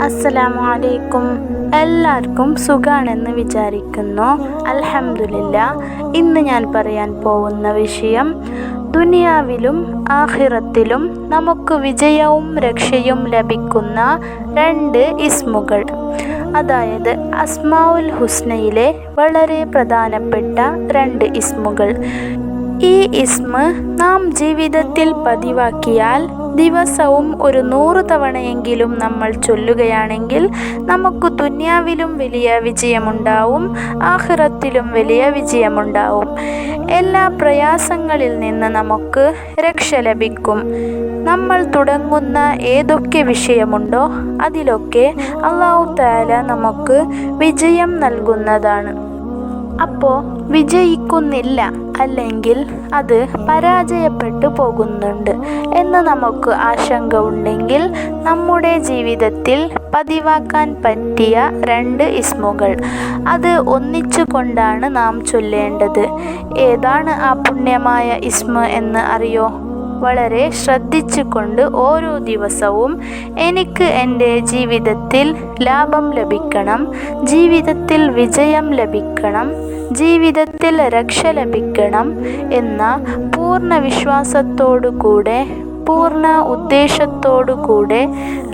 അസ്സലാമു അലൈക്കും. എല്ലാവർക്കും സുഖാണെന്ന് വിചാരിക്കുന്നു. അൽഹംദുലില്ലാ. ഇന്ന് ഞാൻ പറയാൻ പോകുന്ന വിഷയം, ദുനിയാവിലും ആഖിറത്തിലും നമുക്ക് വിജയവും രക്ഷയും ലഭിക്കുന്ന 2 ഇസ്മുകൾ, അതായത് അസ്മാഉൽ ഹുസ്നയിലെ വളരെ പ്രധാനപ്പെട്ട 2 ഇസ്മുകൾ. ഈ ഇസ്മ് നാം ജീവിതത്തിൽ പതിവാക്കിയാൽ ദിവസവും ഒരു 100 തവണയെങ്കിലും നമ്മൾ ചൊല്ലുകയാണെങ്കിൽ നമുക്ക് ദുനിയാവിലും വലിയ വിജയമുണ്ടാവും, ആഖിറത്തിലും വലിയ വിജയമുണ്ടാവും. എല്ലാ പ്രയാസങ്ങളിൽ നിന്ന് നമുക്ക് രക്ഷ ലഭിക്കും. നമ്മൾ തുടങ്ങുന്ന ഏതൊക്കെ വിഷയമുണ്ടോ അതിലൊക്കെ അല്ലാഹു തആല നമുക്ക് വിജയം നൽകുന്നതാണ്. അപ്പോൾ വിജയിക്കുന്നില്ല, അല്ലെങ്കിൽ അത് പരാജയപ്പെട്ടു പോകുന്നുണ്ട് എന്ന് നമുക്ക് ആശങ്ക ഉണ്ടെങ്കിൽ നമ്മുടെ ജീവിതത്തിൽ പതിവാക്കാൻ പറ്റിയ 2 ഇസ്മുകൾ, അത് ഒന്നിച്ചു കൊണ്ടാണ് നാം ചൊല്ലേണ്ടത്. ഏതാണ് ആ പുണ്യമായ ഇസ്മ എന്ന് അറിയോ? വളരെ ശ്രദ്ധിച്ചുകൊണ്ട് ഓരോ ദിവസവും എനിക്ക് എൻ്റെ ജീവിതത്തിൽ ലാഭം ലഭിക്കണം, ജീവിതത്തിൽ വിജയം ലഭിക്കണം, ജീവിതത്തിൽ രക്ഷ ലഭിക്കണം എന്ന പൂർണ്ണ വിശ്വാസത്തോടുകൂടെ, പൂർണ്ണ ഉദ്ദേശത്തോടുകൂടെ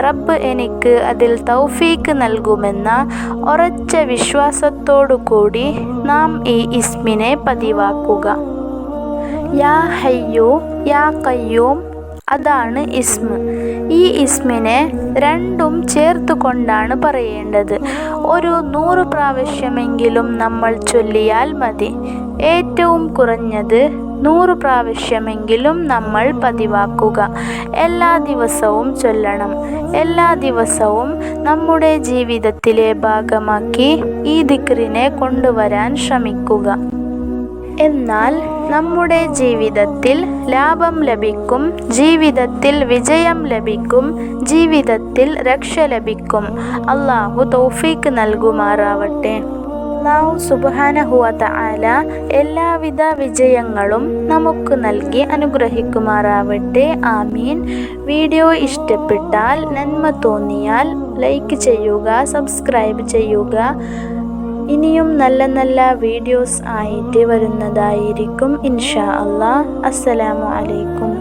റബ്ബ് എനിക്ക് അതിൽ തൗഫീക്ക് നൽകുമെന്ന ഉറച്ച വിശ്വാസത്തോടുകൂടി നാം ഈ ഇസ്മിനെ പതിവാക്കുക. യാ ഹയ്യു യാ ഖയ്യൂം, അതാണ് ഇസ്മ. ഈ ഇസ്മിനെ 2ഉം ചേർത്ത് കൊണ്ടാണ് പറയേണ്ടത്. ഒരു 100 പ്രാവശ്യമെങ്കിലും നമ്മൾ ചൊല്ലിയാൽ മതി. ഏറ്റവും കുറഞ്ഞത് 100 പ്രാവശ്യമെങ്കിലും നമ്മൾ പതിവാക്കുക. എല്ലാ ദിവസവും ചൊല്ലണം. എല്ലാ ദിവസവും നമ്മുടെ ജീവിതത്തിലെ ഭാഗമാക്കി ഈ ദിക്റിനെ കൊണ്ടുവരാൻ ശ്രമിക്കുക. എന്നാൽ നമ്മുടെ ജീവിതത്തിൽ ലാഭം ലഭിക്കും, ജീവിതത്തിൽ വിജയം ലഭിക്കും, ജീവിതത്തിൽ രക്ഷ ലഭിക്കും. അല്ലാഹു തൗഫീക്ക് നൽകുമാറാവട്ടെ. അല്ലാഹു സുബ്ഹാനഹു വ തആല എല്ലാവിധ വിജയങ്ങളും നമുക്ക് നൽകി അനുഗ്രഹിക്കുമാറാവട്ടെ. ആമീൻ. വീഡിയോ ഇഷ്ടപ്പെട്ടാൽ, നന്മ തോന്നിയാൽ ലൈക്ക് ചെയ്യുക, സബ്സ്ക്രൈബ് ചെയ്യുക. ഇനിയും നല്ല നല്ല വീഡിയോസ് ആയിട്ട് വരുന്നതായിരിക്കും ഇൻഷാ അല്ലാഹ്. അസ്സലാമു അലൈക്കും.